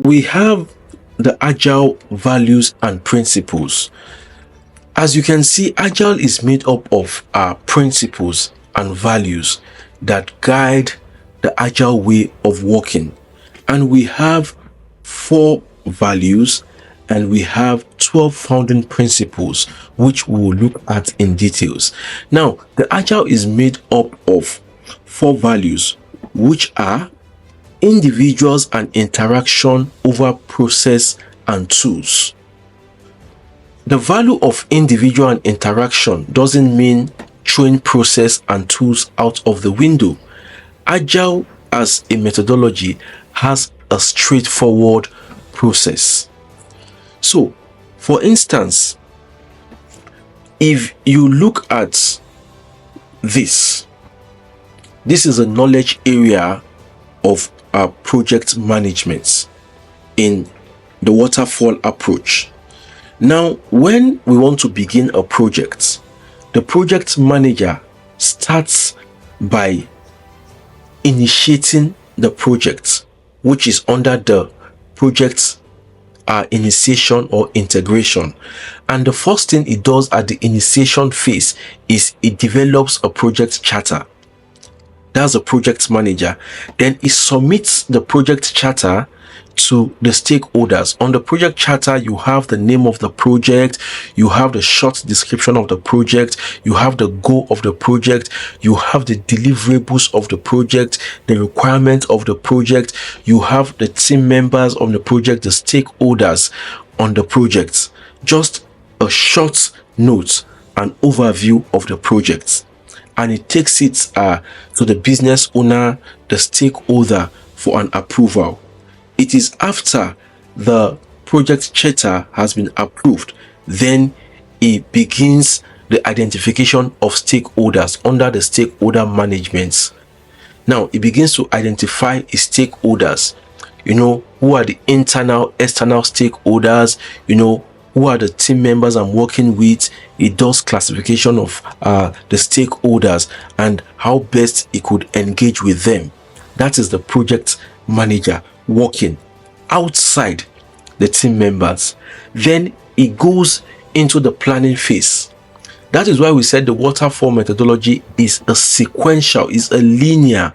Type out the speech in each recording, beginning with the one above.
we have the Agile values and principles. As you can see, Agile is made up of principles and values that guide the Agile way of working. And we have 4 values and we have 12 founding principles, which we will look at in details. Now, the Agile is made up of 4 values, which are individuals and interaction over process and tools. The value of individual and interaction doesn't mean throwing process and tools out of the window. Agile as a methodology has a straightforward process. So, for instance, if you look at this is a knowledge area of project management in the waterfall approach. Now, when we want to begin a project, the project manager starts by initiating the project, which is under the project initiation or integration. And the first thing it does at the initiation phase is it develops a project charter. That's the project manager. Then it submits the project charter to the stakeholders. On the project charter, you have the name of the project, you have the short description of the project, you have the goal of the project, you have the deliverables of the project, the requirement of the project, you have the team members of the project, the stakeholders on the project. Just a short note, an overview of the project. And it takes it to the business owner, the stakeholder, for an approval. It is after the project charter has been approved, then it begins the identification of stakeholders under the stakeholder management. Now, it begins to identify its stakeholders, who are the internal, external stakeholders, who are the team members I'm working with. It does classification of the stakeholders and how best it could engage with them. That is the project manager working outside the team members. Then it goes into the planning phase. That is why we said the waterfall methodology is a sequential, is a linear.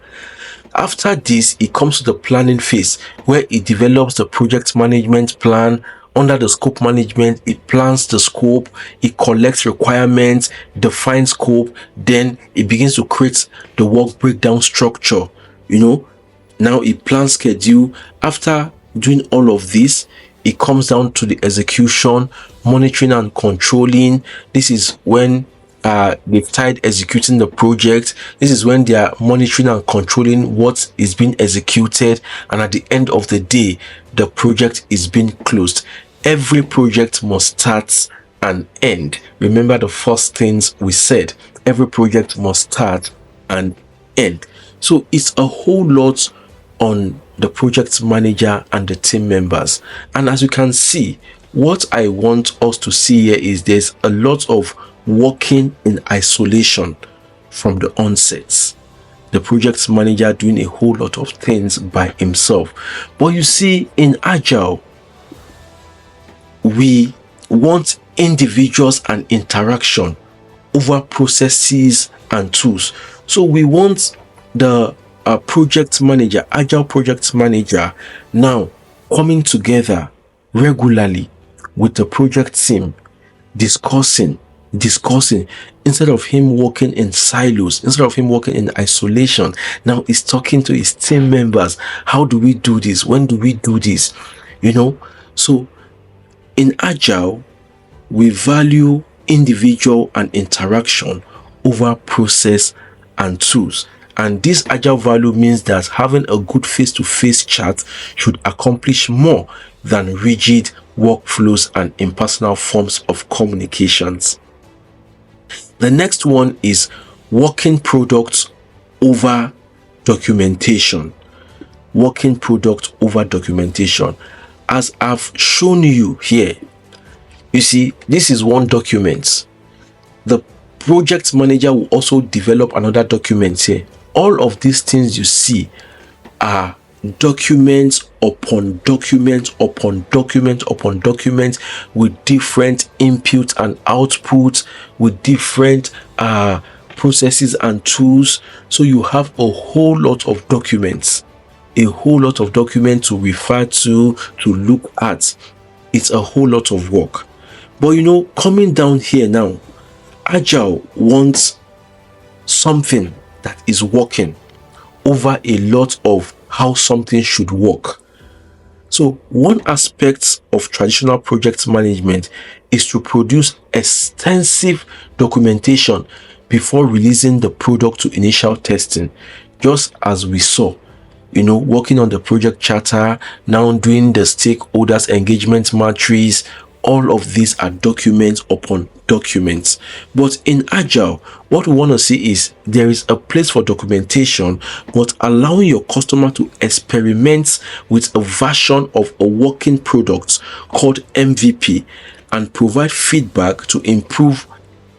After this, it comes to the planning phase where it develops the project management plan. Under the scope management, it plans the scope, it collects requirements, defines scope, then it begins to create the work breakdown structure. Now it plans schedule. After doing all of this, it comes down to the execution, monitoring and controlling. This is when they've started executing the project. This is when they are monitoring and controlling what is being executed. And at the end of the day, the project is being closed. Every project must start and end. Remember the first things we said. Every project must start and end. So it's a whole lot on the project manager and the team members. And as you can see, what I want us to see here is there's a lot of working in isolation from the onset. The project manager doing a whole lot of things by himself. But you see, in Agile, we want individuals and interaction over processes and tools. So we want the project manager, Agile project manager, now coming together regularly with the project team, discussing, instead of him working in silos, instead of him working in isolation. Now he's talking to his team members. How do we do this? When do we do this? So in Agile, we value individual and interaction over process and tools. And this Agile value means that having a good face-to-face chat should accomplish more than rigid workflows and impersonal forms of communications. The next one is working products over documentation. Working product over documentation. As I've shown you here, you see, this is one document. The project manager will also develop another document here. All of these things you see are documents upon documents upon documents upon documents with different inputs and outputs, with different processes and tools. So you have a whole lot of documents, to refer to look at. It's a whole lot of work. But coming down here now, Agile wants something that is working over a lot of how something should work. So one aspect of traditional project management is to produce extensive documentation before releasing the product to initial testing. Just as we saw, working on the project charter, now doing the stakeholders engagement matrix, all of these are documents upon documents. But in Agile, what we want to see is there is a place for documentation, but allowing your customer to experiment with a version of a working product called MVP and provide feedback to improve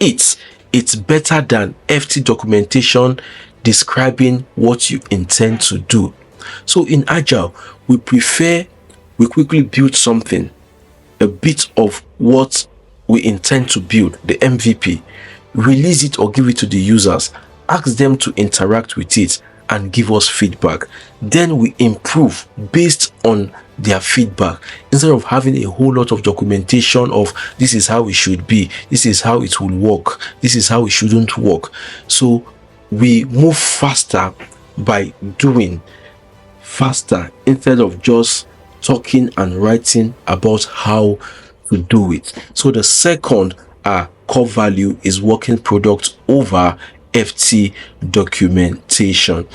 it. It's better than FT documentation describing what you intend to do. So in Agile, we quickly build something, a bit of what we intend to build, the MVP, release it or give it to the users, ask them to interact with it and give us feedback. Then we improve based on their feedback, instead of having a whole lot of documentation of this is how it should be, this is how it will work, this is how it shouldn't work. So we move faster by doing faster instead of just talking and writing about how to do it. So the second core value is working product over FT documentation.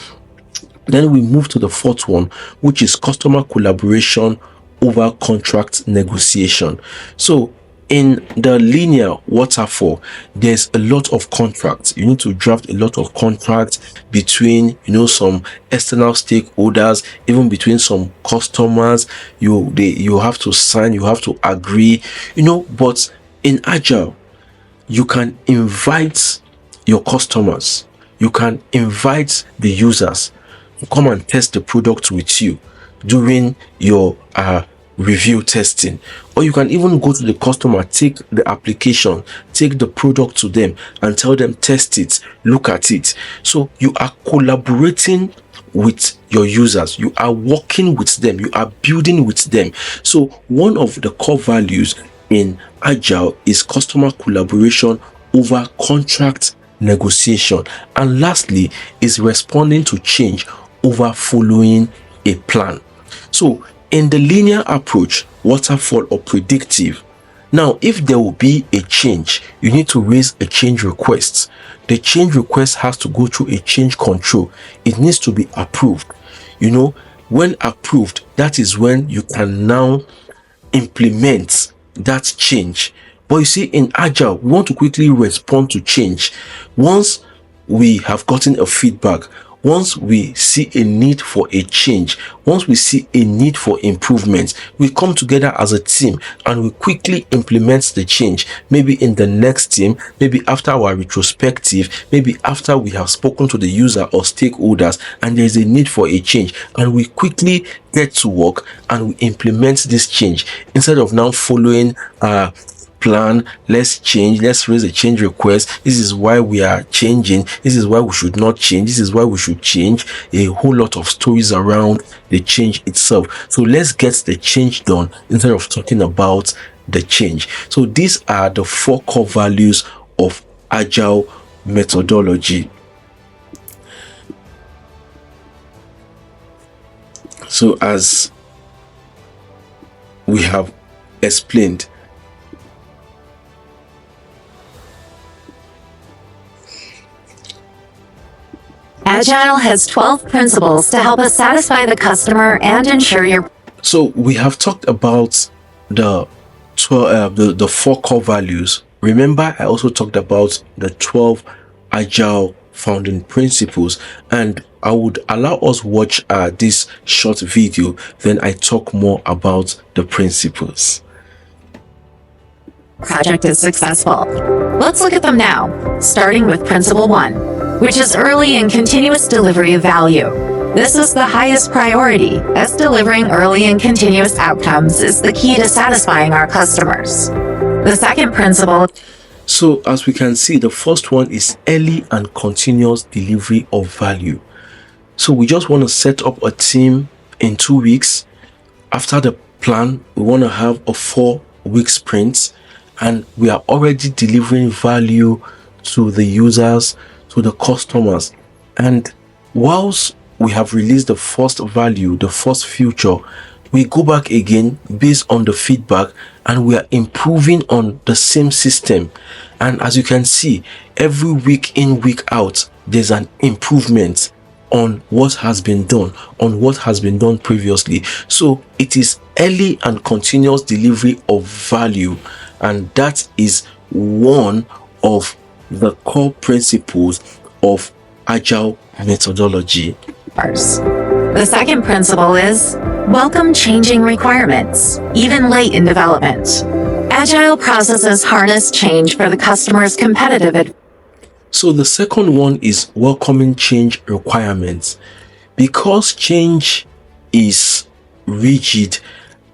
Then we move to the fourth one, which is customer collaboration over contract negotiation. So in the linear waterfall, there's a lot of contracts. You need to draft a lot of contracts between, some external stakeholders, even between some customers. You have to sign, you have to agree, but in Agile, you can invite your customers, you can invite the users to come and test the product with you during your review testing, or you can even go to the customer, take the application, take the product to them and tell them test it, look at it. So you are collaborating with your users, you are working with them, you are building with them. So one of the core values in Agile is customer collaboration over contract negotiation, and lastly is responding to change over following a plan. So in the linear approach, waterfall or predictive, now if there will be a change, you need to raise a change request. The change request has to go through a change control. It needs to be approved. When approved, that is when you can now implement that change. But you see, in Agile, we want to quickly respond to change. Once we have gotten a feedback, once we see a need for a change, once we see a need for improvement, we come together as a team and we quickly implement the change. Maybe in the next team, maybe after our retrospective, maybe after we have spoken to the user or stakeholders and there is a need for a change, and we quickly get to work and we implement this change instead of now following plan. Let's change, let's raise a change request, this is why we are changing, this is why we should not change, this is why we should change. A whole lot of stories around the change itself. So let's get the change done instead of talking about the change. So these are the 4 core values of Agile methodology. So as we have explained, Agile has 12 principles to help us satisfy the customer and ensure your... So we have talked about the 4 core values. Remember, I also talked about the 12 Agile founding principles, and I would allow us watch this short video, then I talk more about the principles. Project is successful. Let's look at them now, starting with Principle 1, which is early and continuous delivery of value. This is the highest priority, as delivering early and continuous outcomes is the key to satisfying our customers. The second principle. So as we can see, the first one is early and continuous delivery of value. So we just want to set up a team in 2 weeks. After the plan, we want to have a 4-week sprint, and we are already delivering value to the users, to the customers. And whilst we have released the first value, the first feature, we go back again based on the feedback, and we are improving on the same system. And as you can see, every week in, week out, there's an improvement on what has been done previously. So it is early and continuous delivery of value, and that is one of the core principles of Agile methodology. The second principle is welcome changing requirements, even late in development. Agile processes harness change for the customer's competitive advantage. So the second one is welcoming change requirements. Because change is rigid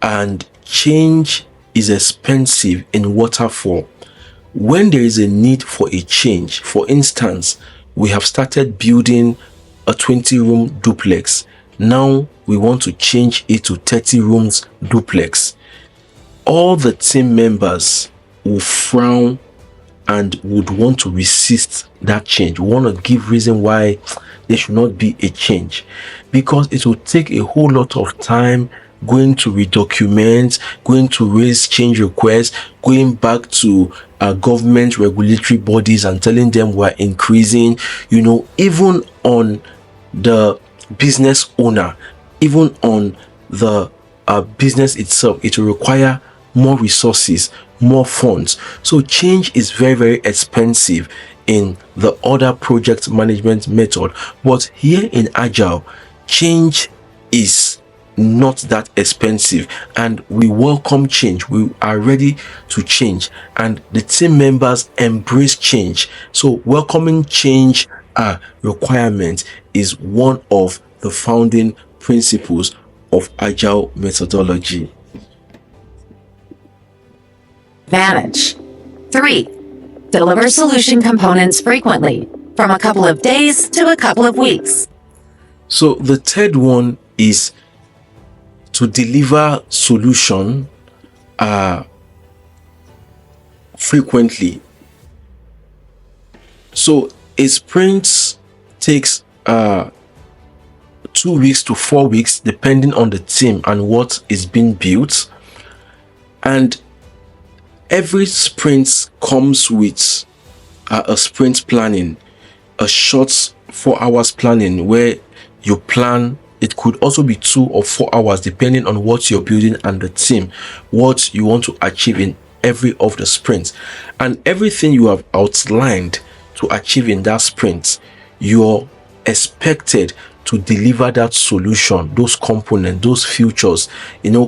and change is expensive in Waterfall, when there is a need for a change, for instance, we have started building a 20-room duplex. Now we want to change it to 30 rooms duplex. All the team members will frown and would want to resist that change. We want to give reason why there should not be a change, because it will take a whole lot of time going to redocument, going to raise change requests, going back to government regulatory bodies and telling them we're increasing, even on the business owner, even on the business itself, it will require more resources, more funds. So change is very, very expensive in the other project management method, but here in Agile, change is not that expensive, and we welcome change. We are ready to change, and the team members embrace change. So welcoming change requirement is one of the founding principles of Agile methodology. Advantage. 3. Deliver solution components frequently, from a couple of days to a couple of weeks. So the third one is to deliver solution frequently. So a sprint takes 2 weeks to 4 weeks, depending on the team and what is being built. And every sprint comes with a sprint planning, a short 4 hours planning where you plan. It could also be 2 or 4 hours depending on what you're building and the team, what you want to achieve in every of the sprints. And everything you have outlined to achieve in that sprint, you're expected to deliver that solution, those components, those features,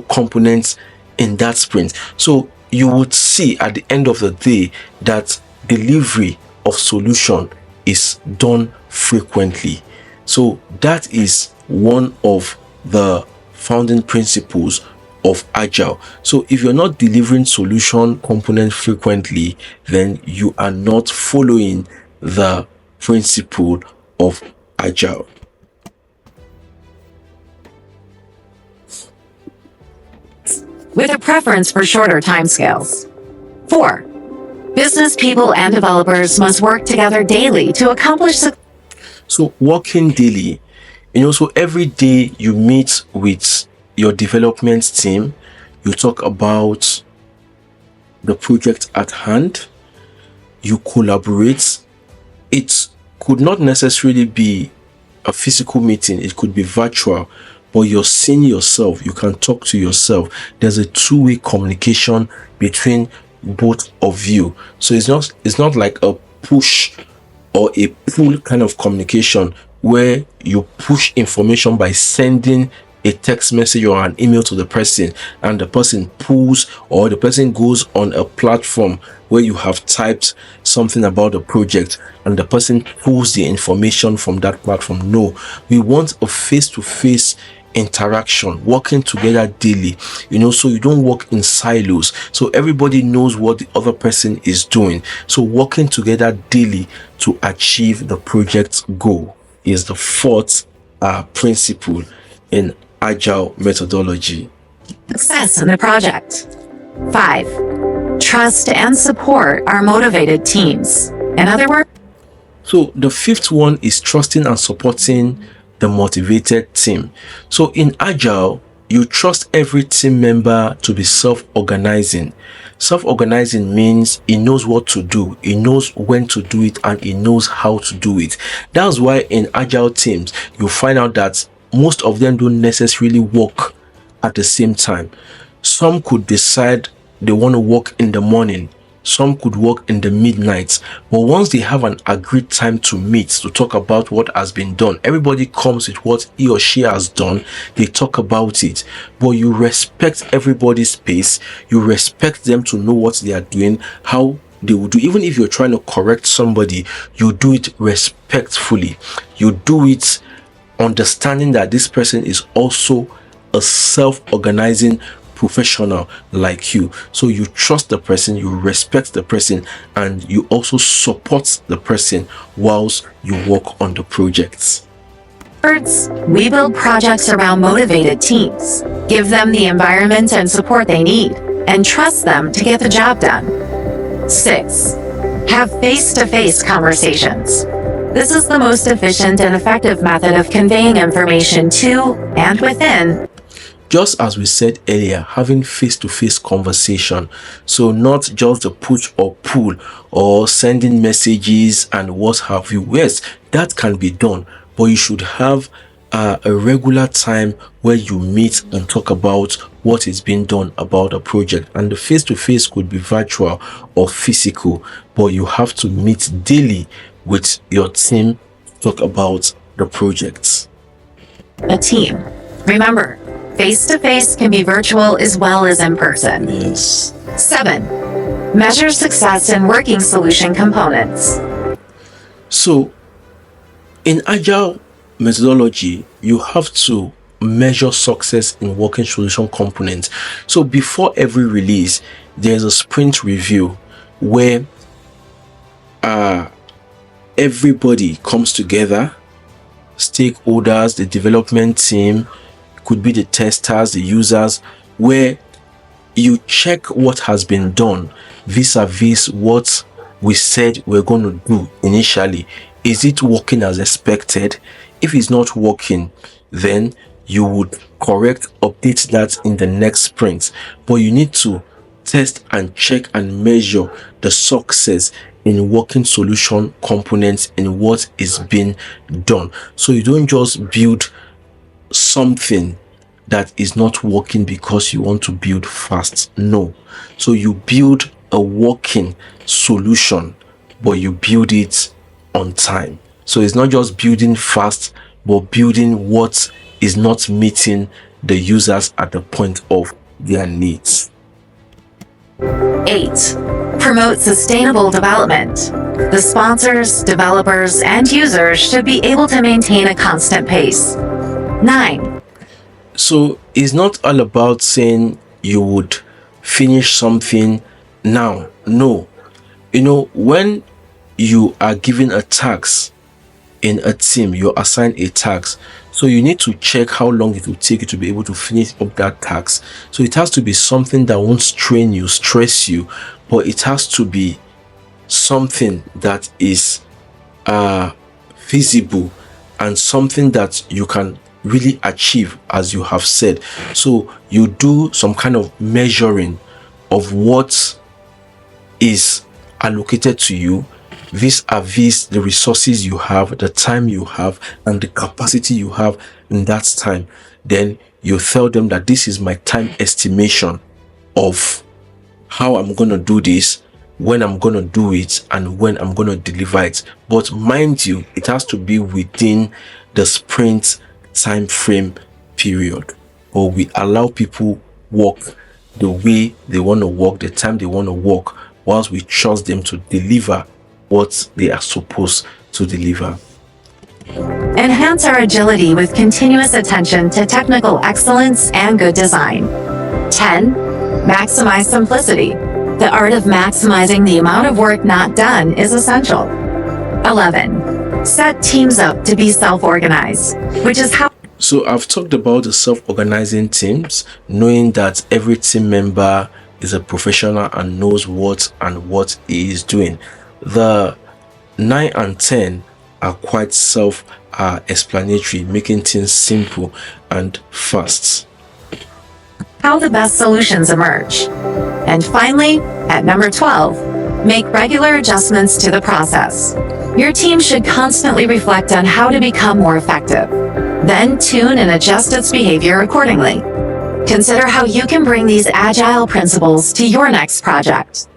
components in that sprint. So you would see at the end of the day that delivery of solution is done frequently. So that is one of the founding principles of Agile. So if you're not delivering solution component frequently, then you are not following the principle of Agile. With a preference for shorter timescales. 4. Business people and developers must work together daily to accomplish So working daily, so every day you meet with your development team, you talk about the project at hand, you collaborate. It could not necessarily be a physical meeting, it could be virtual, but you're seeing yourself, you can talk to yourself. There's a two-way communication between both of you. So it's not like a push or a pull kind of communication where you push information by sending a text message or an email to the person, and the person pulls, or the person goes on a platform where you have typed something about the project and the person pulls the information from that platform. No, we want a face-to-face interaction, working together daily, so you don't work in silos, so everybody knows what the other person is doing. So working together daily to achieve the project's goal is the fourth principle in Agile methodology. Success in the project. 5. Trust and support our motivated teams. In other words, so the fifth one is trusting and supporting the motivated team. So in Agile, you trust every team member to be self-organizing. Self-organizing means he knows what to do, he knows when to do it, and he knows how to do it. That's why in Agile teams, you find out that most of them don't necessarily work at the same time. Some could decide they want to work in the morning, some could work in the midnight, but once they have an agreed time to meet to talk about what has been done, everybody comes with what he or she has done, they talk about it. But you respect everybody's pace, you respect them to know what they are doing, how they will do. Even if you're trying to correct somebody, you do it respectfully, you do it understanding that this person is also a self-organizing professional like you. So you trust the person, you respect the person, and you also support the person whilst you work on the projects. We build projects around motivated teams, give them the environment and support they need, and trust them to get the job done. 6. Have face-to-face conversations. This is the most efficient and effective method of conveying information to and within. Just as we said earlier, having face-to-face conversation. So not just the push or pull or sending messages and what have you. Yes, that can be done, but you should have a regular time where you meet and talk about what is being done about a project. And the face-to-face could be virtual or physical, but you have to meet daily with your team to talk about the projects. A team. Remember, face-to-face can be virtual as well as in person. Yes. 7. Measure success in working solution components. So, in Agile methodology, you have to measure success in working solution components. So, before every release, there's a sprint review where everybody comes together, stakeholders, the development team, could be the testers, the users, where you check what has been done vis-a-vis what we said we're going to do initially. Is it working as expected? If it's not working, then you would update that in the next sprint. But you need to test and check and measure the success in working solution components in what is being done. So you don't just build something that is not working because you want to build fast. No. So you build a working solution, but you build it on time. So it's not just building fast, but building what is not meeting the users at the point of their needs. 8. Promote sustainable development. The sponsors, developers, and users should be able to maintain a constant pace. 9. So it's not all about saying you would finish something now. No. When you are given a task in a team, you're assigned a task. So you need to check how long it will take you to be able to finish up that task. So it has to be something that won't strain you, stress you, but it has to be something that is feasible and something that you can really achieve, as you have said. So you do some kind of measuring of what is allocated to you vis-a-vis the resources you have, the time you have, and the capacity you have in that time. Then you tell them that this is my time estimation of how I'm going to do this, when I'm going to do it, and when I'm going to deliver it. But mind you, it has to be within the sprint time frame period. or we allow people work the way they want to work, the time they want to work, whilst we trust them to deliver what they are supposed to deliver. Enhance our agility with continuous attention to technical excellence and good design. 10. Maximize simplicity. The art of maximizing the amount of work not done is essential. 11. Set teams up to be self-organized, which is how... So I've talked about the self-organizing teams, knowing that every team member is a professional and knows what he is doing. The 9 and 10 are quite self-explanatory, making things simple and fast. How the best solutions emerge. And finally, at number 12, make regular adjustments to the process. Your team should constantly reflect on how to become more effective. Then tune and adjust its behavior accordingly. Consider how you can bring these agile principles to your next project.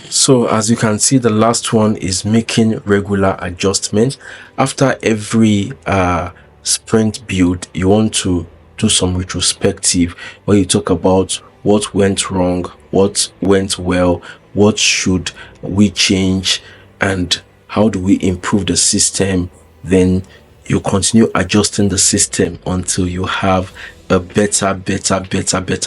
So as you can see, the last one is making regular adjustments. After every sprint build, you want to do some retrospective where you talk about what went wrong, what went well, what should we change, and how do we improve the system. Then you continue adjusting the system until you have a better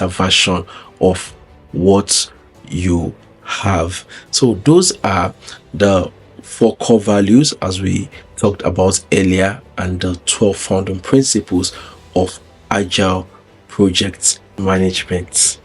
version of what you have. So those are the 4 core values as we talked about earlier, and the 12 founding principles of agile project management.